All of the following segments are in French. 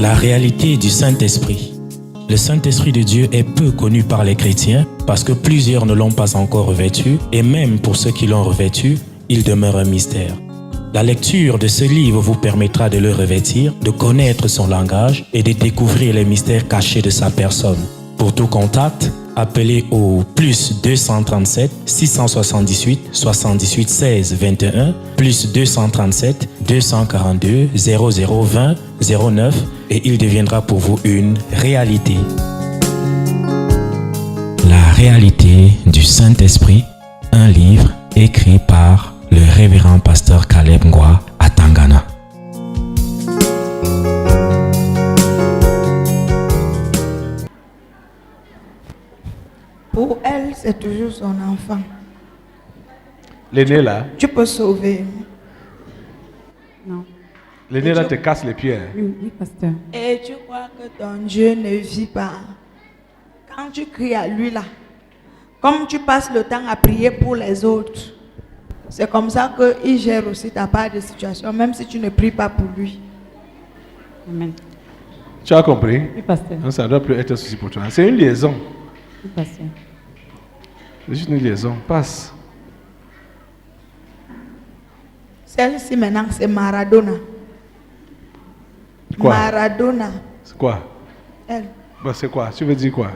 La réalité du Saint-Esprit. Le Saint-Esprit de Dieu est peu connu par les chrétiens parce que plusieurs ne l'ont pas encore revêtu et même pour ceux qui l'ont revêtu, il demeure un mystère. La lecture de ce livre vous permettra de le revêtir, de connaître son langage et de découvrir les mystères cachés de sa personne. Pour tout contact, appelez au plus 237 678 78 16 21 plus 237 242 0020 09 et il deviendra pour vous une réalité. La réalité du Saint-Esprit, un livre écrit par le révérend pasteur Caleb Ngwa à Tangana. Pour elle, c'est toujours son enfant. L'aîné là, Tu peux sauver. Non. l'aîné là te casse les pieds. Hein. Oui, pasteur. Et tu crois que ton Dieu ne vit pas. Quand tu cries à lui là, comme tu passes le temps à prier pour les autres, c'est comme ça qu'il gère aussi ta part de situation, même si tu ne pries pas pour lui. Amen. Tu as compris? Oui, pasteur. Non, ça ne doit plus être un souci pour toi. C'est une liaison. Oui, pasteur. C'est juste une liaison. Passe. Celle-ci maintenant, c'est Maradona. Quoi? Maradona. C'est quoi? Elle. Bah, c'est quoi? Tu veux dire quoi?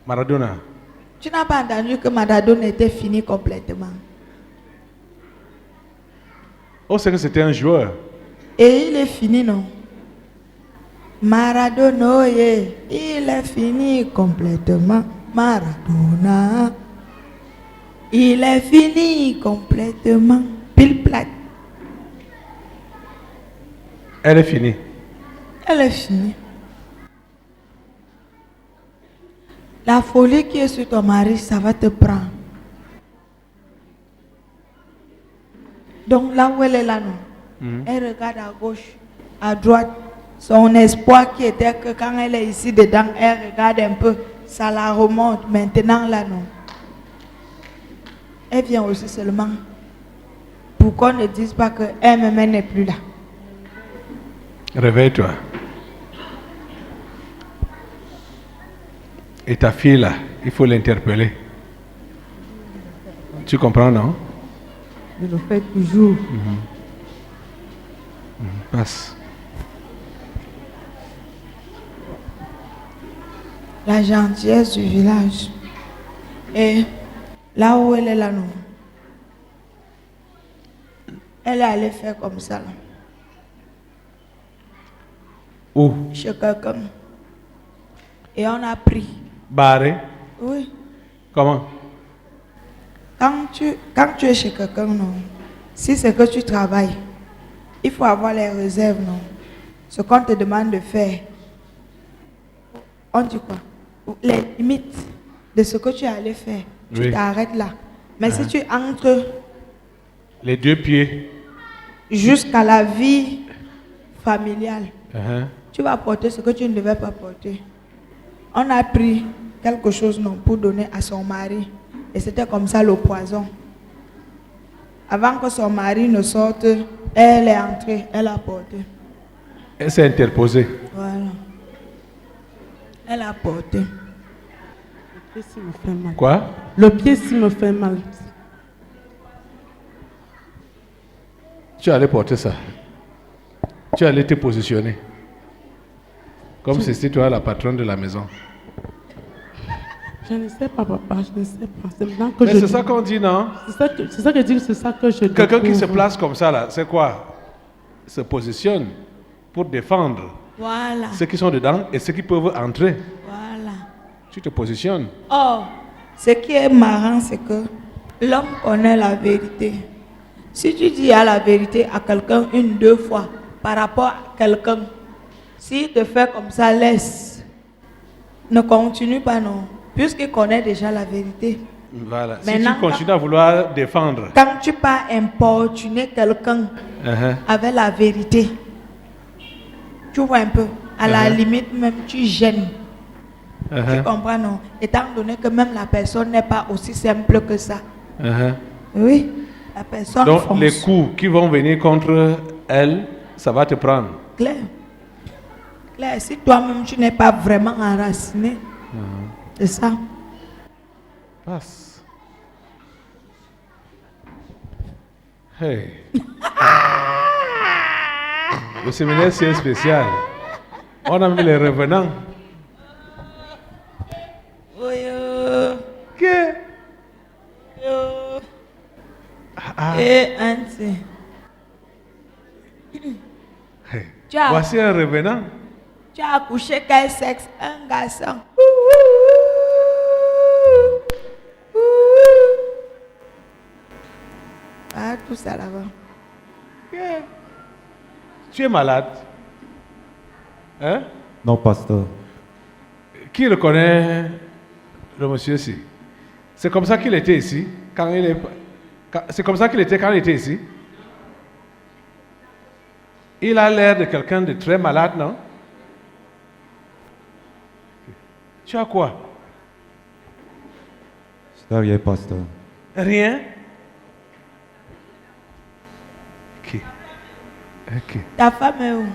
Maradona. Tu n'as pas entendu que Maradona était fini complètement. Oh, c'est que c'était un joueur. Et il est fini, non? Maradona, yeah, il est fini complètement. Maradona, il est fini complètement. Pile plate. Elle est finie. Elle est finie. La folie qui est sur ton mari, ça va te prendre. Donc là où elle est là, non? Elle regarde à gauche, à droite. Son espoir qui était que quand elle est ici dedans, elle regarde un peu, ça la remonte. Maintenant là, non. Elle vient aussi seulement pour qu'on ne dise pas qu'elle-même n'est plus là. Réveille-toi. Et ta fille là, il faut l'interpeller. Tu comprends, non? Je le fais toujours. Passe. La gentillesse du village. Et là où elle est là, non. Elle est allée faire comme ça, là, Où? chez quelqu'un. Et on a pris. Barré. Oui. Comment? Quand tu es chez quelqu'un, non. Si c'est que tu travailles, il faut avoir les réserves, non. Ce qu'on te demande de faire. On dit quoi? Les limites de ce que tu allais faire. Tu Oui. t'arrêtes là. Mais si tu entres Les deux pieds. jusqu'à la vie familiale, Uh-huh. tu vas porter ce que tu ne devais pas porter. On a pris quelque chose non, pour donner à son mari. Et c'était comme ça le poison. Avant que son mari ne sorte, elle est entrée, elle a porté. Elle s'est interposée. Voilà. Elle a porté. Le pied s'il me fait mal. Quoi? Le pied s'il me fait mal. Tu allais porter ça. Tu allais te positionner. Comme si c'était toi la patronne de la maison. Je ne sais pas, papa, je ne sais pas. C'est maintenant que Mais je... c'est ça qu'on dit, non? C'est ça que je dis, c'est ça que je Quelqu'un qui se découvre. place comme ça, là, c'est quoi? Se positionne pour défendre Voilà. ceux qui sont dedans et ceux qui peuvent entrer. Voilà. Tu te positionnes. Or, ce qui est marrant, c'est que l'homme connaît la vérité. Si tu dis à la vérité à quelqu'un une, deux fois par rapport à quelqu'un, s'il te fait comme ça, laisse. Ne continue pas, non. Puisqu'il connaît déjà la vérité. Voilà. Si Maintenant, tu continues à vouloir défendre, Quand tu pars importuner quelqu'un avec la vérité, tu vois un peu, à la limite même, tu gênes. Tu comprends, non? Étant donné que même la personne n'est pas aussi simple que ça. Oui, la personne donc fonce. les coups qui vont venir contre elle, ça va te prendre. Claire. Claire, si toi-même tu n'es pas vraiment enraciné, c'est ça. Passe. Hey. Le séminaire, c'est spécial. On a mis les revenants. Oui, Que? Et Auntie. Hey. Ciao. Voici un revenant. Tu as accouché quel sexe? Un garçon. Ah, tout ça là-bas. Que? Tu es malade. Hein? Non, pasteur. Qui reconnaît le monsieur ici? C'est comme ça qu'il était ici c'est comme ça qu'il était quand il était ici. Il a l'air de quelqu'un de très malade, non? Tu as quoi? Je n'ai rien, pasteur. Rien? Ok. Ok. Ta femme est où?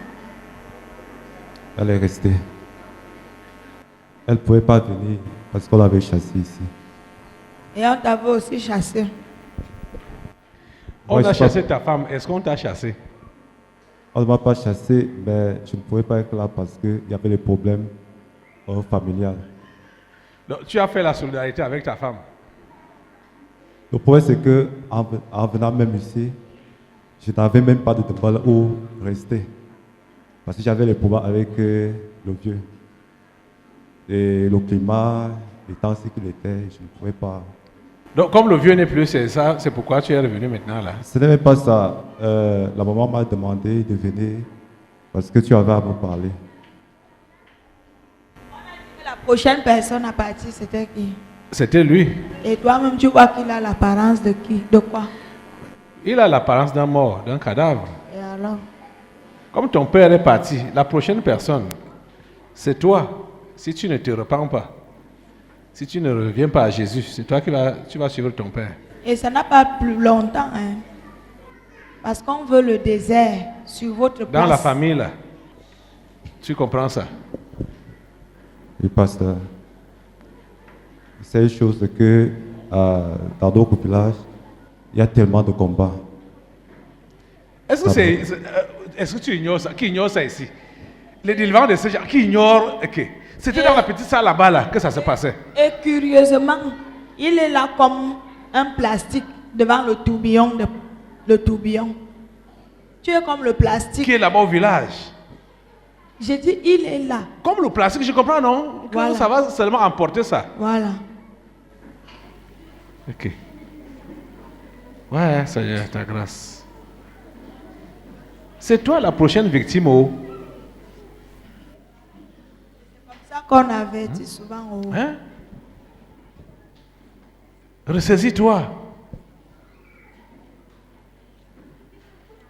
Elle est restée. Elle ne pouvait pas venir parce qu'on l'avait chassée ici. Et on t'avait aussi chassé. On Ouais, a je sais chassé ta femme. Est-ce qu'on t'a chassé? On ne m'a pas chassé, mais je ne pouvais pas être là parce qu'il y avait des problèmes familiales. Donc, tu as fait la solidarité avec ta femme. Le problème, c'est qu'en venant même ici, je n'avais même pas de demeure où rester. Parce que j'avais les problèmes avec le vieux. Et le climat, étant ce qu'il était, je ne pouvais pas. Donc, comme le vieux n'est plus, c'est ça, c'est pourquoi tu es revenu maintenant là. Ce n'est même pas ça. La maman m'a demandé de venir parce que tu avais à me parler. La prochaine personne à partir, c'était qui? C'était lui. Et toi-même, tu vois qu'il a l'apparence de qui? De quoi? Il a l'apparence d'un mort, d'un cadavre. Et alors? Comme ton père est parti, la prochaine personne, c'est toi. Si tu ne te repens pas, si tu ne reviens pas à Jésus, c'est toi tu vas suivre ton père. Et ça n'a pas plus longtemps, hein? Parce qu'on veut le désert sur votre place. Dans la famille, là, tu comprends ça? Oui, pasteur. C'est une chose que dans d'autres villages, il y a tellement de combats. Est-ce que tu ignores ça? Qui ignore ça ici? Les délivrants de ces gens, qui ignorent que c'était dans la petite salle là-bas là, que ça se passait. Et curieusement, il est là comme un plastique devant le tourbillon. Le tourbillon. Tu es comme le plastique. Qui est là-bas au village? J'ai dit, il est là. Comme le plastique, je comprends, non? Que Voilà. ça va seulement emporter ça. Voilà. Ok. Ouais, Seigneur, ta grâce. C'est toi la prochaine victime, oh. C'est ça qu'on avait dit souvent. Oh. Hein? Ressaisis-toi.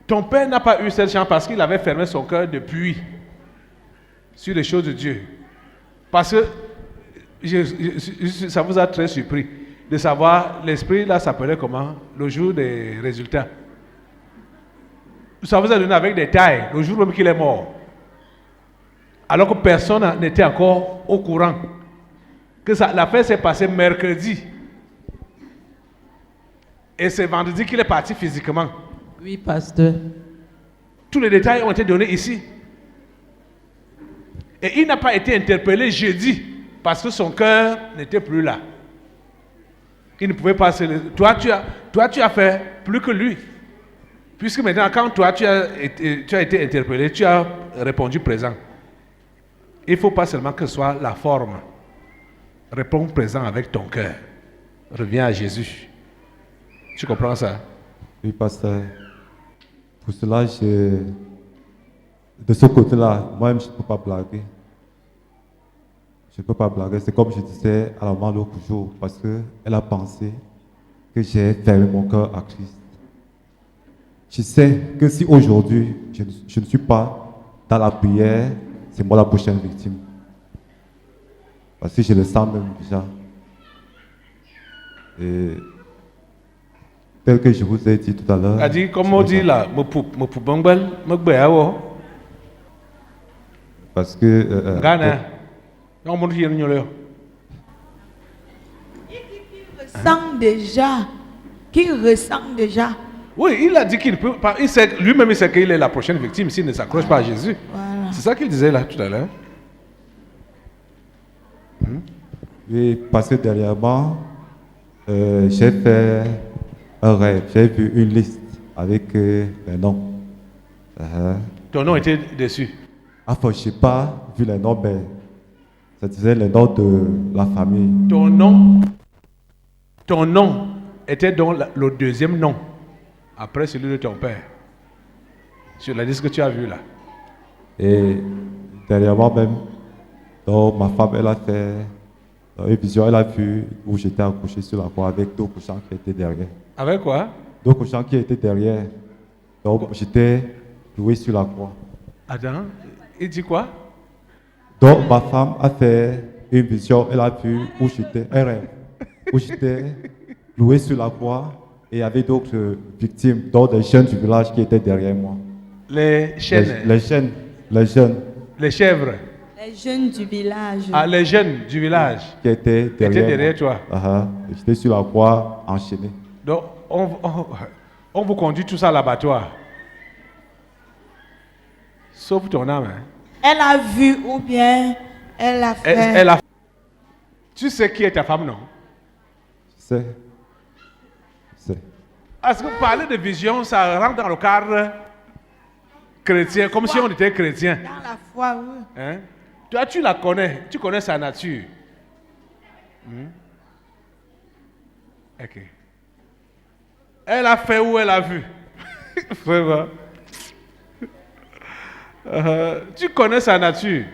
Ton père n'a pas eu cette chance parce qu'il avait fermé son cœur depuis sur les choses de Dieu. Parce que ça vous a très surpris de savoir, l'esprit là s'appelait comment? Le jour des résultats. Ça vous a donné avec des tailles, le jour même qu'il est mort. Alors que personne n'était encore au courant. Que l'affaire s'est passée mercredi. Et c'est vendredi qu'il est parti physiquement. Oui, pasteur. Tous les détails ont été donnés ici. Et il n'a pas été interpellé jeudi parce que son cœur n'était plus là. Il ne pouvait pas se... Toi, tu as fait plus que lui. Puisque maintenant, quand toi, tu as été interpellé, tu as répondu présent. Il ne faut pas seulement que ce soit la forme. Réponds présent avec ton cœur. Reviens à Jésus. Tu comprends ça? Oui, pasteur. Pour cela, de ce côté-là, moi-même, je ne peux pas blaguer. Je ne peux pas blaguer. C'est comme je disais à la maman l'autre jour, parce qu'elle a pensé que j'ai fermé mon cœur à Christ. Je sais que si aujourd'hui, je ne suis pas dans la prière, c'est moi la prochaine victime. Parce que je le sens même déjà. Et tel que je vous ai dit tout à l'heure. Elle dit, comme on dit là, me pou bangbel, me gbeawo. Parce que Ghana. On monte hier n'yolo. Ressent déjà. Qui ressent déjà. Oui, il a dit qu'il ne peut pas. Lui-même, il sait qu'il est la prochaine victime s'il ne s'accroche pas à Jésus. Voilà. C'est ça qu'il disait là tout à l'heure. et parce que dernièrement, j'ai fait un rêve. J'ai vu une liste avec les noms. Ton nom était dessus. Enfin, je n'ai pas vu les noms, mais ça disait les noms de la famille. Ton nom était dans le deuxième nom, après celui de ton père. Sur la liste que tu as vue là. Et dernièrement même, donc, ma femme, elle a fait dans une vision, elle a vu où j'étais accouché sur la croix avec deux couchants qui étaient derrière. Avec quoi? Deux couchants qui étaient derrière. Donc, j'étais loué sur la croix. Attends, il dit quoi? Donc, ma femme a fait une vision, elle a vu où j'étais, un rêve, où j'étais loué sur la croix et il y avait d'autres victimes, dont des jeunes du village qui étaient derrière moi. Les chênes. Les jeunes. Les chèvres. Les jeunes du village. Ah, les jeunes du village. Qui étaient derrière, toi. J'étais sur la croix enchaîné. Donc, on vous conduit tout ça à l'abattoir. Sauf ton âme. Hein. Elle a vu ou bien elle a fait. Tu sais qui est ta femme, non? C'est. Est-ce que parler de vision, ça rentre dans le cadre chrétien, comme si on était chrétien? Dans la foi, oui. Hein? Toi, tu la connais, tu connais sa nature. Ok. Elle a fait ou elle a vu? Vraiment. Tu connais sa nature.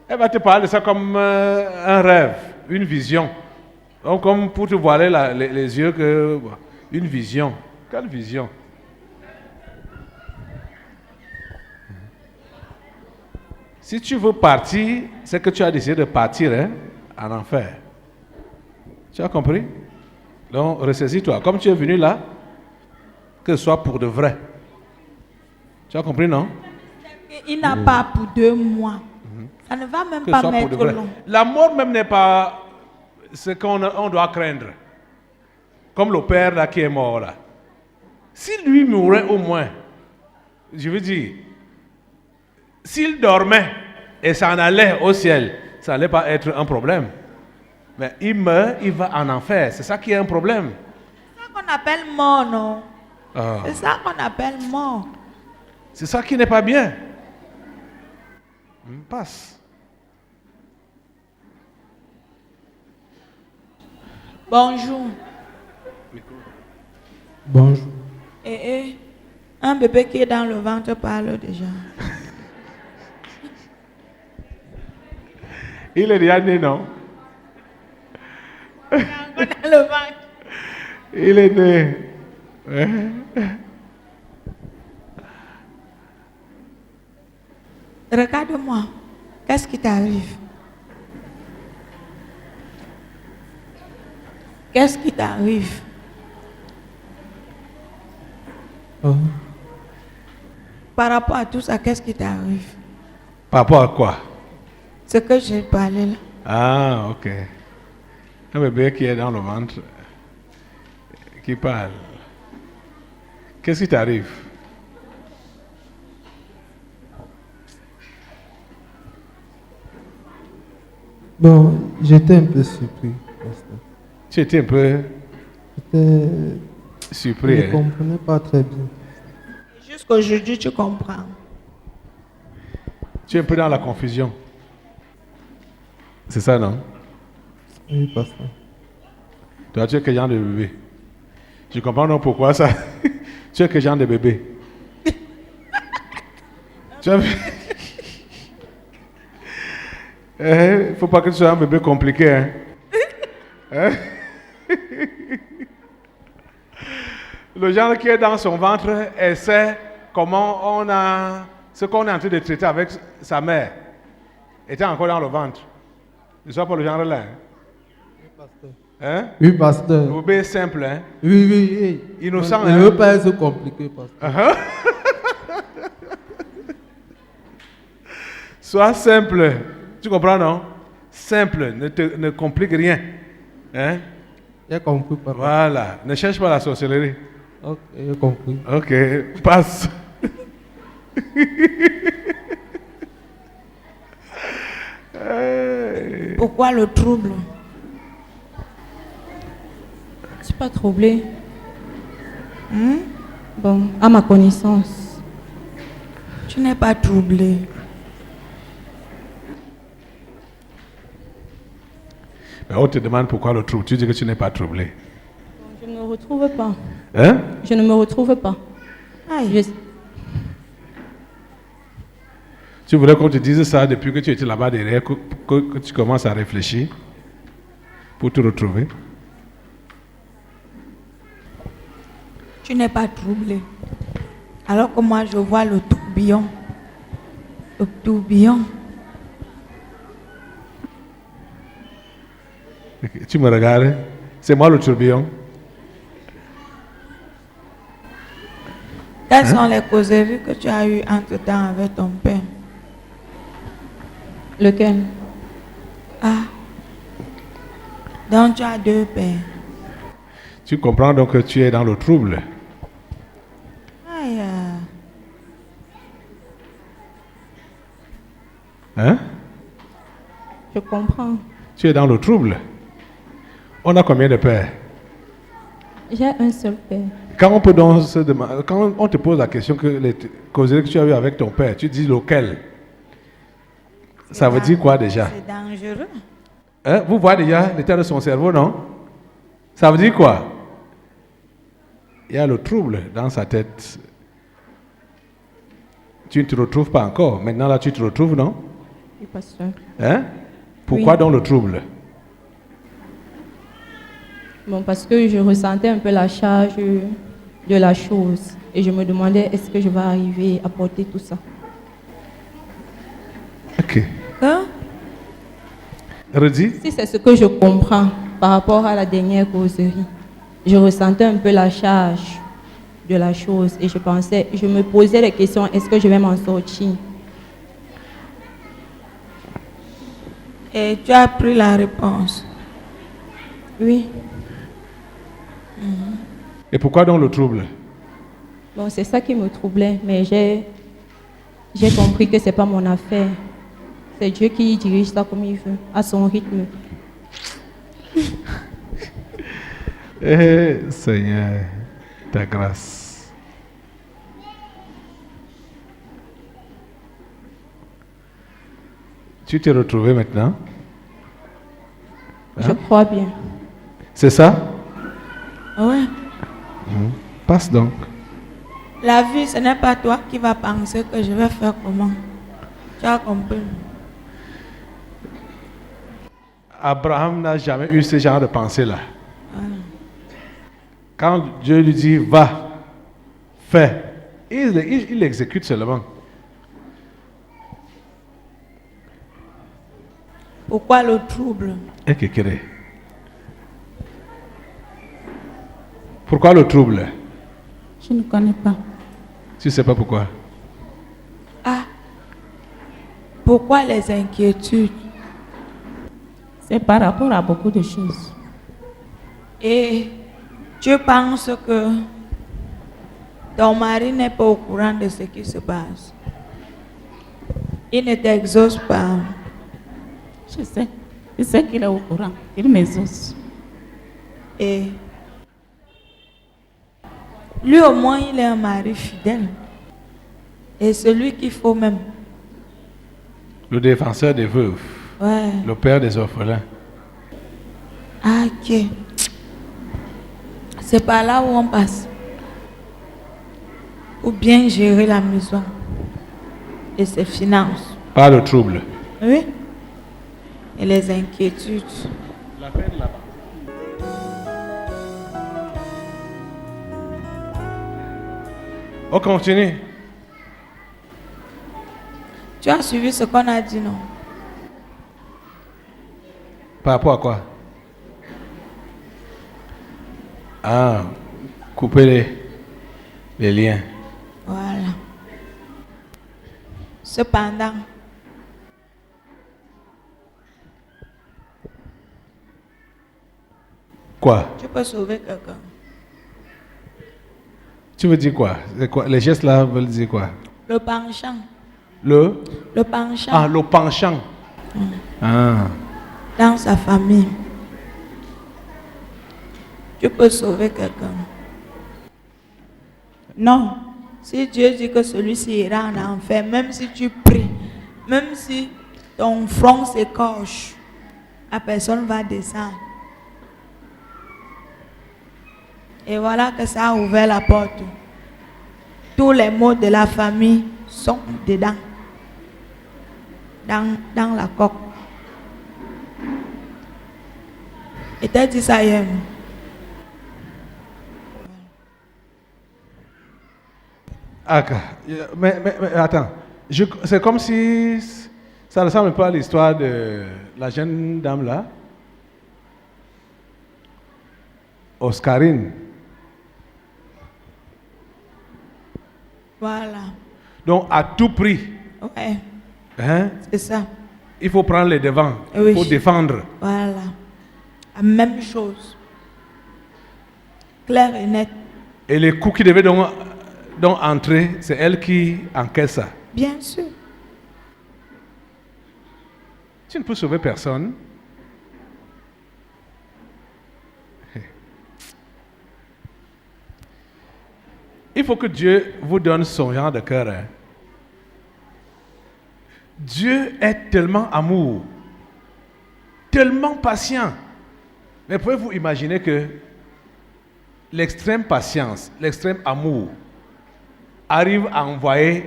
Elle va te parler de ça comme un rêve, une vision. Donc, comme pour te voiler les yeux, une vision. Quelle vision? Si tu veux partir, c'est que tu as décidé de partir en enfer. Tu as compris? Donc, ressaisis-toi. Comme tu es venu là, que ce soit pour de vrai. Tu as compris, non? Il n'a pas pour 2 mois. Ça ne va même pas mettre long. La mort même n'est pas ce qu'on doit craindre. Comme le père là qui est mort là. Si lui mourait au moins, je veux dire, s'il dormait et s'en allait au ciel, ça n'allait pas être un problème. Mais il meurt, il va en enfer. C'est ça qui est un problème. C'est ça qu'on appelle mort, non? Ah. C'est ça qu'on appelle mort. C'est ça qui n'est pas bien. Passe. Bonjour. Bonjour. Et un bébé qui est dans le ventre parle déjà. Il est déjà né, non? Il est encore dans le ventre. Il est né. Regarde-moi. Qu'est-ce qui t'arrive? Qu'est-ce qui t'arrive? Oh. Par rapport à tout ça, qu'est-ce qui t'arrive? Par rapport à quoi? Ce que j'ai parlé là. Ah, ok. Un bébé qui est dans le ventre, qui parle. Qu'est-ce qui t'arrive? Bon, j'étais un peu surpris. Tu étais un peu Je surpris. ne comprenais pas très bien. Jusqu'aujourd'hui, tu comprends. Tu es un peu dans la confusion. C'est ça, non? Oui, pasteur. Toi, tu es quel genre de bébé? Je comprends donc pourquoi ça. Tu es quel genre de bébé? Tu as vu? Il ne faut pas que tu sois un bébé compliqué. Hein? Le genre qui est dans son ventre essaie comment ce qu'on est en train de traiter avec sa mère était encore dans le ventre. Ne sois pas le genre là. Hein? Oui, pasteur. Hein? Oui, pasteur. Vous obéissez simple, hein? Oui, oui, oui. Innocent, Je hein? ne veux pas être compliqué, pasteur. Sois simple. Tu comprends, non? Simple, ne complique rien. Hein? J'ai compris, papa. Voilà, ne cherche pas la sorcellerie. Ok, j'ai compris. Ok, passe. Hey. Pourquoi le trouble? Je ne suis pas troublée. Bon, à ma connaissance. Tu n'es pas troublé. Mais on te demande pourquoi le trouble. Tu dis que tu n'es pas troublé. Je ne me retrouve pas. Hein? Je ne me retrouve pas. Aïe. Je- Tu voulais qu'on te dise ça depuis que tu étais là-bas derrière, que tu commences à réfléchir pour te retrouver. Tu n'es pas troublé. Alors que moi, je vois le tourbillon. Le tourbillon. Tu me regardes? C'est moi le tourbillon. Quelles sont les causeries que tu as eues entre-temps avec ton père? Lequel? Ah. Donc tu as deux pères. Tu comprends donc que tu es dans le trouble. Aïe. Hein? Je comprends. Tu es dans le trouble. On a combien de pères? J'ai un seul père. Quand on peut donc se demander, quand on te pose la question que les causeries que tu as eues avec ton père, tu dis lequel? Ça veut dire quoi déjà? C'est dangereux. Hein? Vous voyez déjà l'état de son cerveau, non? Ça veut dire quoi? Il y a le trouble dans sa tête. Tu ne te retrouves pas encore. Maintenant, là, tu te retrouves, non? Oui, pasteur. Hein? Pourquoi Oui. donc le trouble? Bon, parce que je ressentais un peu la charge de la chose. Et je me demandais, est-ce que je vais arriver à porter tout ça? Ok. Hein? Redis. Si c'est ce que je comprends par rapport à la dernière causerie, je ressentais un peu la charge de la chose et je me posais la question, est-ce que je vais m'en sortir? Et tu as pris la réponse. Oui. Et pourquoi donc le trouble? Bon, c'est ça qui me troublait, mais j'ai compris que c'est pas mon affaire. C'est Dieu qui dirige ça comme il veut, à son rythme. Eh, Seigneur, ta grâce. Tu t'es retrouvé maintenant? Je crois bien. C'est ça? Ouais. Passe donc. La vie, ce n'est pas toi qui vas penser que je vais faire comment. Tu as compris? Abraham n'a jamais eu ce genre de pensée-là. Quand Dieu lui dit va, fais, il exécute seulement. Pourquoi le trouble? Et que crée. Pourquoi le trouble? Je ne connais pas. Tu ne sais pas pourquoi? Ah. Pourquoi les inquiétudes? C'est par rapport à beaucoup de choses. Et tu penses que ton mari n'est pas au courant de ce qui se passe. Il ne t'exauce pas. Je sais qu'il est au courant. Il m'exauce. Et lui au moins il est un mari fidèle. Et celui qu'il faut même. Le défenseur des veuves, Ouais. le père des orphelins. Ah, ok. C'est par là où on passe. Pour bien gérer la maison et ses finances. Pas le trouble. Oui. Et les inquiétudes. On continue. Tu as suivi ce qu'on a dit, non? Par rapport à quoi? Ah, couper les liens. Voilà. Cependant, Quoi? tu peux sauver quelqu'un. Tu veux dire quoi? C'est quoi? Les gestes là veulent dire quoi? Le penchant. Le penchant le penchant. Ah. dans sa famille. Tu peux sauver quelqu'un. Non. Si Dieu dit que celui-ci ira en enfer, même si tu pries, même si ton front s'écorche, la personne va descendre. Et voilà que ça a ouvert la porte. Tous les maux de la famille sont dedans. Dans la coque. Et t'as dit ça hier. Ah, mais attends, c'est comme si ça ressemble pas à l'histoire de la jeune dame là, Oscarine. Voilà. Donc à tout prix, Ouais, hein, c'est ça. il faut prendre les devants, Oui. il faut défendre. Voilà. La même chose. Clair et net. Et les coups qui devaient donc entrer, c'est elle qui encaisse ça. Bien sûr. Tu ne peux sauver personne. Il faut que Dieu vous donne son genre de cœur. Hein. Dieu est tellement amour, tellement patient. Mais pouvez-vous imaginer que l'extrême patience, l'extrême amour arrive à envoyer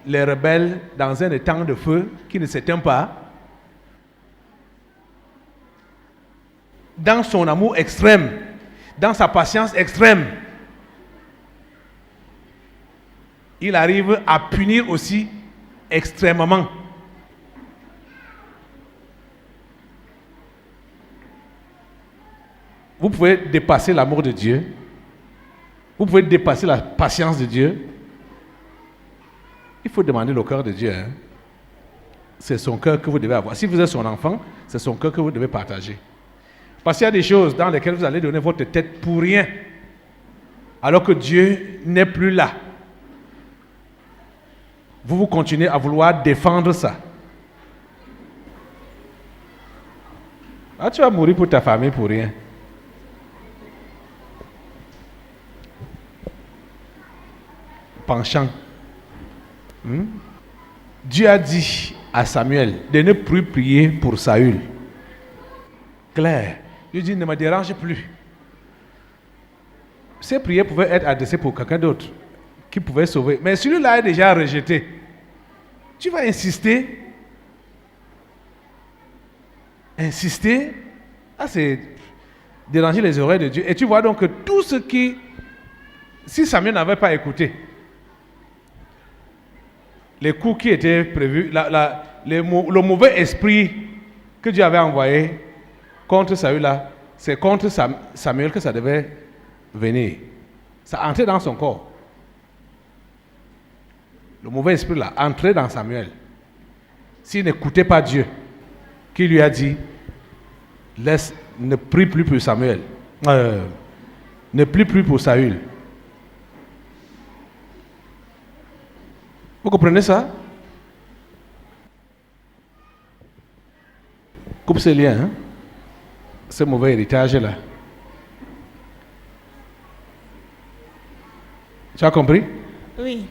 les rebelles dans un étang de feu qui ne s'éteint pas? Dans son amour extrême, dans sa patience extrême, il arrive à punir aussi extrêmement. Vous pouvez dépasser l'amour de Dieu. Vous pouvez dépasser la patience de Dieu. Il faut demander le cœur de Dieu. Hein. C'est son cœur que vous devez avoir. Si vous êtes son enfant, c'est son cœur que vous devez partager. Parce qu'il y a des choses dans lesquelles vous allez donner votre tête pour rien, alors que Dieu n'est plus là. Vous continuez à vouloir défendre ça. Ah, tu vas mourir pour ta famille pour rien. Penchant. Dieu a dit à Samuel de ne plus prier pour Saül. Claire. Dieu dit ne me dérange plus. Ces prières pouvaient être adressées pour quelqu'un d'autre qui pouvait sauver. Mais celui-là est déjà rejeté. Tu vas insister. Insister. Ah, c'est déranger les oreilles de Dieu. Et tu vois donc que tout ce qui... Si Samuel n'avait pas écouté, les coups qui étaient prévus, le mauvais esprit que Dieu avait envoyé contre Saül là, c'est contre Samuel que ça devait venir. Ça entrait dans son corps. Le mauvais esprit là, entrait dans Samuel. S'il n'écoutait pas Dieu, qui lui a dit, ne prie plus pour Samuel, ne prie plus pour Saül. Vous comprenez ça? Coupe ces liens, hein? Ce mauvais héritage-là. Tu as compris? Oui.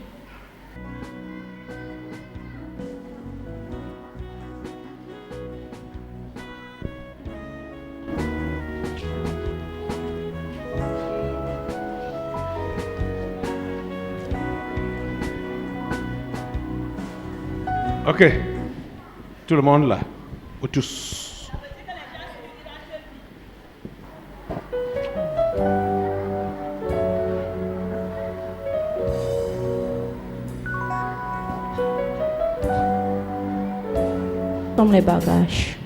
Ok. Tout le monde là. Ou tous. Comme les bagages.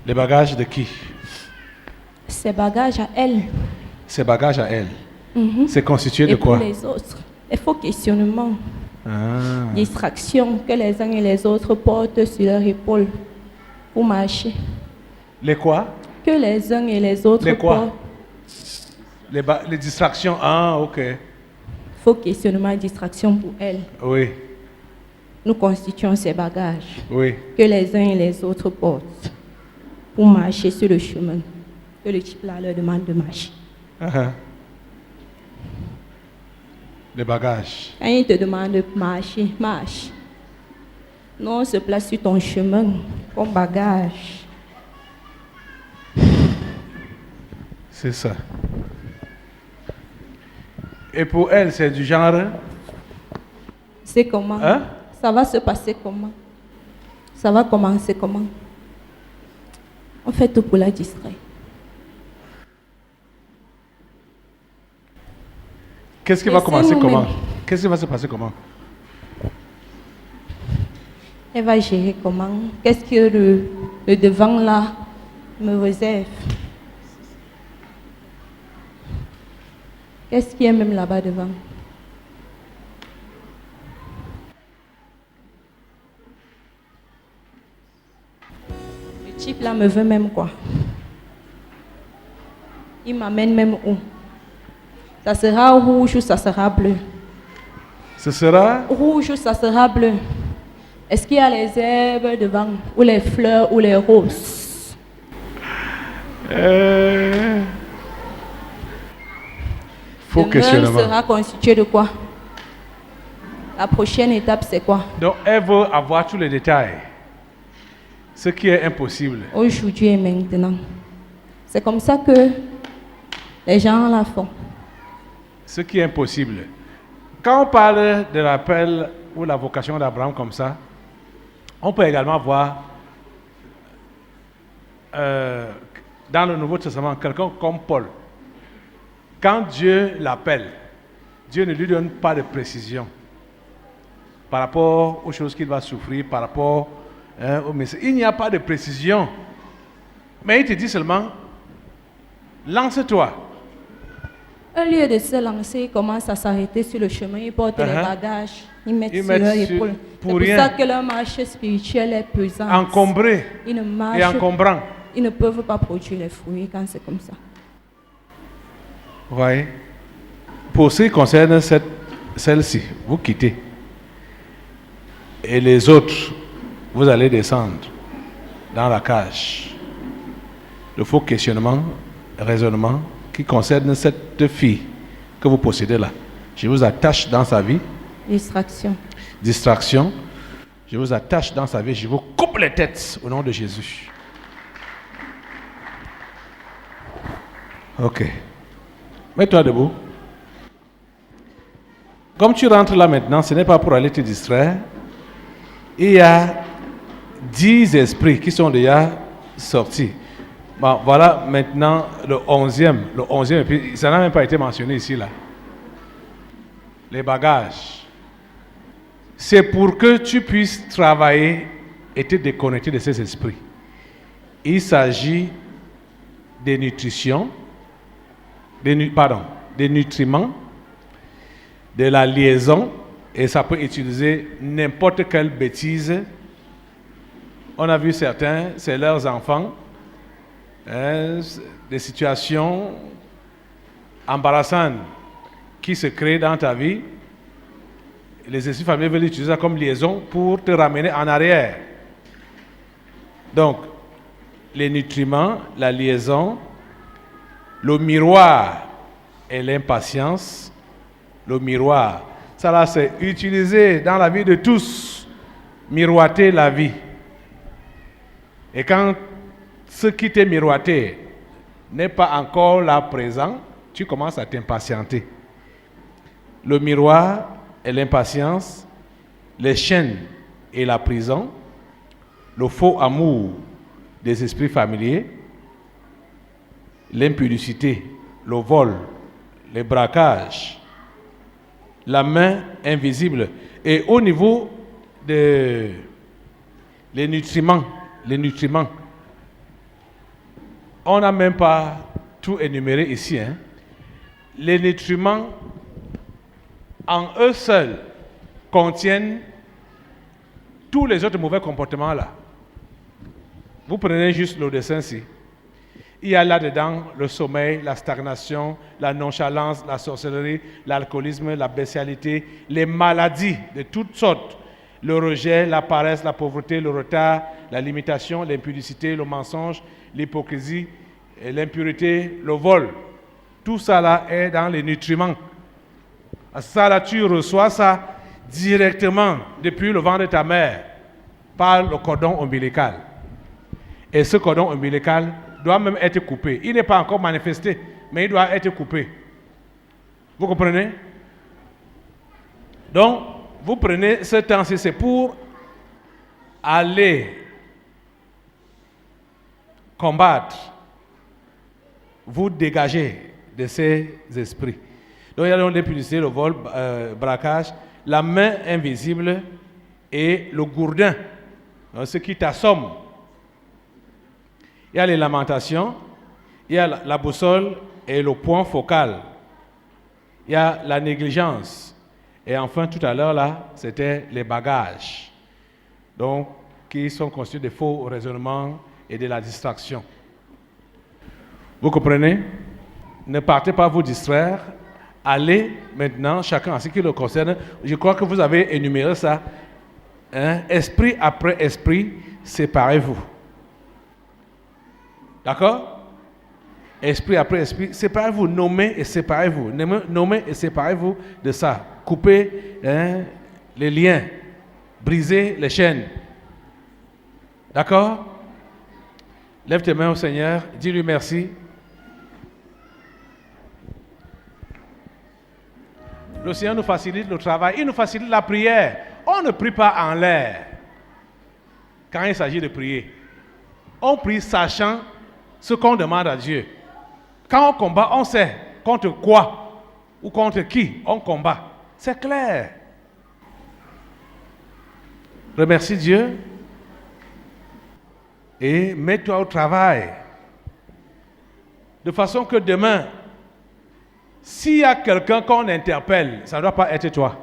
Les bagages de qui? Ses bagages à elle. Ses bagages à elle. Mhm. C'est constitué de Et pour quoi? les autres, les faux questionnements, Ah. distractions que les uns et les autres portent sur leur épaule pour marcher. Les quoi? Que les uns et les autres Les quoi? portent. Les distractions. Ah, ok. Faux questionnements et distractions pour elle. Oui, Nous constituons ces bagages oui. que les uns et les autres portent pour marcher sur le chemin que le type là leur demande de marcher. Ah. Les bagages. Quand il te demande de marcher, marche. Non, on se place sur ton chemin comme bagage. C'est ça. Et pour elle, c'est du genre. C'est comment? Hein? Ça va se passer comment? Ça va commencer comment? On fait tout pour la distraire. Qu'est-ce qui va commencer Laissez-nous comment? même. Qu'est-ce qui va se passer comment? Elle va gérer comment? Qu'est-ce que le devant là me réserve? Qu'est-ce qui est même là-bas devant? Le type là me veut même quoi? Il m'amène même où? Ça sera rouge ou ça sera bleu? Ce sera. Rouge ou ça sera bleu? Est-ce qu'il y a les herbes devant? Ou les fleurs ou les roses? Faux Le questionnement. meurtre sera constitué de quoi? La prochaine étape, c'est quoi? Donc, elle veut avoir tous les détails. Ce qui est impossible. Aujourd'hui et maintenant. C'est comme ça que les gens la font. Ce qui est impossible. Quand on parle de l'appel ou la vocation d'Abraham comme ça, on peut également voir dans le Nouveau Testament quelqu'un comme Paul. Quand Dieu l'appelle, Dieu ne lui donne pas de précision par rapport aux choses qu'il va souffrir, par rapport au message. Il n'y a pas de précision. Mais il te dit seulement, lance-toi. Au lieu de se lancer, ils commencent à s'arrêter sur le chemin, ils portent les bagages, ils mettent sur leur épaule. C'est pour ça que leur marche spirituelle est pesante. Encombré Ils ne et marchent, encombrant. ils ne peuvent pas produire les fruits quand c'est comme ça. Oui. Pour ce qui concerne celle-ci, vous quittez. Et les autres, vous allez descendre dans la cage. Le faux questionnement, raisonnement qui concerne cette fille que vous possédez là. Je vous attache dans sa vie. Distraction. Distraction. Je vous attache dans sa vie. Je vous coupe les têtes au nom de Jésus. Ok. Mets-toi debout. Comme tu rentres là maintenant, ce n'est pas pour aller te distraire. Il y a 10 esprits qui sont déjà sortis. Bon, voilà maintenant le 11e. Le 11e, et puis ça n'a même pas été mentionné ici là. Les bagages. C'est pour que tu puisses travailler et te déconnecter de ces esprits. Il s'agit des nutritions, des nutriments, de la liaison, et ça peut utiliser n'importe quelle bêtise. On a vu certains, c'est leurs enfants, des situations embarrassantes qui se créent dans ta vie. Les esprits familiers veulent utiliser ça comme liaison pour te ramener en arrière. Donc, les nutriments, la liaison, le miroir et l'impatience. Le miroir, ça là c'est utilisé dans la vie de tous, miroiter la vie. Et quand ce qui t'est miroité n'est pas encore là présent, tu commences à t'impatienter. Le miroir et l'impatience, les chaînes et la prison, le faux amour des esprits familiers, l'impudicité, le vol, les braquages, la main invisible. Et au niveau des nutriments, on n'a même pas tout énumérer ici. Les nutriments en eux seuls contiennent tous les autres mauvais comportements là. Vous prenez juste le dessin-ci. Il y a là-dedans le sommeil, la stagnation, la nonchalance, la sorcellerie, l'alcoolisme, la bestialité, les maladies de toutes sortes, le rejet, la paresse, la pauvreté, le retard, la limitation, l'impudicité, le mensonge, l'hypocrisie, l'impureté, le vol. Tout ça là est dans les nutriments. Ça là, tu reçois ça directement depuis le ventre de ta mère par le cordon ombilical. Et ce cordon ombilical doit même être coupé. Il n'est pas encore manifesté, mais il doit être coupé. Vous comprenez? Donc, vous prenez ce temps-ci, c'est pour aller combattre, vous dégager de ces esprits. Donc, il y a donc l'impudicité, le vol, braquage, la main invisible et le gourdin, donc ce qui t'assomme. Il y a les lamentations, il y a la boussole et le point focal. Il y a la négligence. Et enfin, tout à l'heure, là, c'était les bagages. Donc, qui sont constitués de faux raisonnements et de la distraction. Vous comprenez? Ne partez pas vous distraire. Allez maintenant, chacun en ce qui le concerne. Je crois que vous avez énuméré ça. Esprit après esprit, séparez-vous. D'accord? Esprit après esprit, séparez-vous, nommez et séparez-vous. Nommez et séparez-vous de ça. Coupez les liens, brisez les chaînes. D'accord? Lève tes mains au Seigneur, dis-lui merci. Le Seigneur nous facilite le travail, il nous facilite la prière. On ne prie pas en l'air quand il s'agit de prier. On prie sachant ce qu'on demande à Dieu. Quand on combat, on sait contre quoi ou contre qui on combat. C'est clair. Remercie Dieu et mets-toi au travail. De façon que demain, s'il y a quelqu'un qu'on interpelle, ça ne doit pas être toi.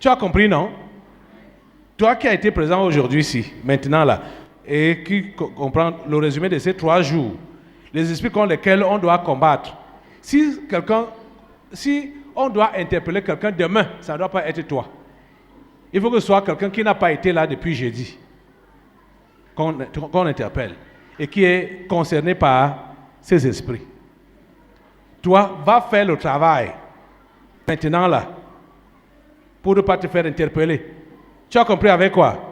Tu as compris, non? Toi qui as été présent aujourd'hui ici, maintenant là, et qui comprend le résumé de ces 3 jours, les esprits contre lesquels on doit combattre. Si on doit interpeller quelqu'un demain, ça ne doit pas être toi. Il faut que ce soit quelqu'un qui n'a pas été là depuis jeudi, qu'on interpelle, et qui est concerné par ces esprits. Toi, va faire le travail, maintenant là, pour ne pas te faire interpeller. Tu as compris avec quoi?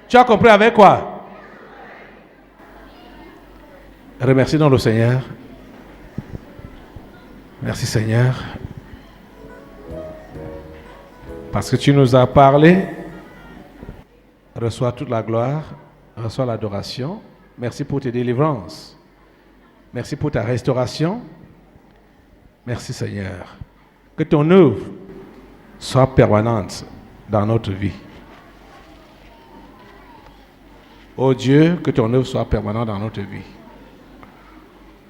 Tu as compris avec quoi? Remercions le Seigneur. Merci Seigneur. Parce que tu nous as parlé. Reçois toute la gloire. Reçois l'adoration. Merci pour tes délivrances. Merci pour ta restauration. Merci Seigneur. Que ton œuvre soit permanente dans notre vie. Oh Dieu, que ton œuvre soit permanente dans notre vie.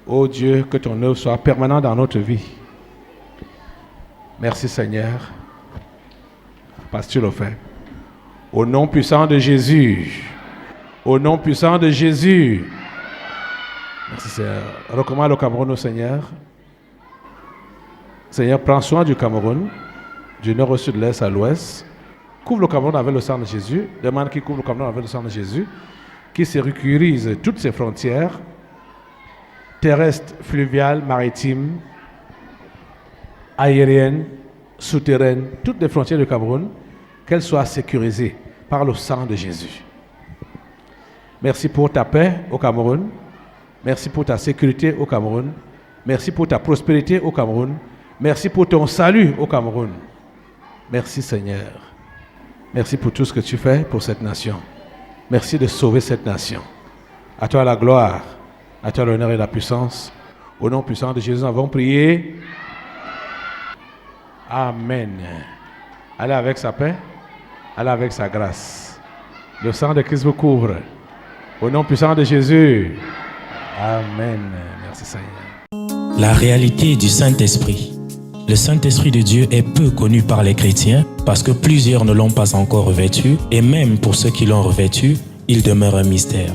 Oh Dieu, que ton œuvre soit permanente dans notre vie. Merci Seigneur, parce que tu le fais. Au nom puissant de Jésus. Au nom puissant de Jésus. Merci Seigneur. Recommande le Cameroun au Seigneur. Seigneur, prends soin du Cameroun, du nord au sud, de l'est à l'ouest. Couvre le Cameroun avec le sang de Jésus. Demande qu'il couvre le Cameroun avec le sang de Jésus. Qui sécurise toutes ses frontières, terrestres, fluviales, maritimes, aériennes, souterraines, toutes les frontières du Cameroun, qu'elles soient sécurisées par le sang de Jésus. Merci pour ta paix au Cameroun. Merci pour ta sécurité au Cameroun. Merci pour ta prospérité au Cameroun. Merci pour ton salut au Cameroun. Merci Seigneur. Merci pour tout ce que tu fais pour cette nation. Merci de sauver cette nation. À toi la gloire, à toi l'honneur et la puissance. Au nom puissant de Jésus, nous avons prié. Amen. Allez avec sa paix, allez avec sa grâce. Le sang de Christ vous couvre. Au nom puissant de Jésus. Amen. Merci Seigneur. La réalité du Saint-Esprit. Le Saint-Esprit de Dieu est peu connu par les chrétiens parce que plusieurs ne l'ont pas encore revêtu et même pour ceux qui l'ont revêtu, il demeure un mystère.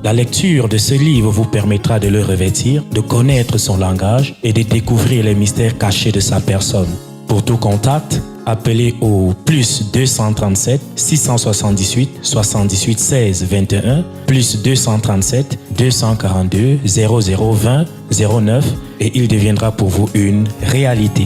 La lecture de ce livre vous permettra de le revêtir, de connaître son langage et de découvrir les mystères cachés de sa personne. Pour tout contact, appelez au plus 237 678 78 16 21 plus 237 242 0020 09 et il deviendra pour vous une réalité.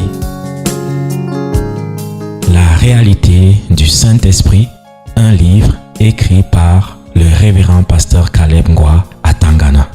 La réalité du Saint-Esprit, un livre écrit par le révérend pasteur Caleb Ngwa à Tangana.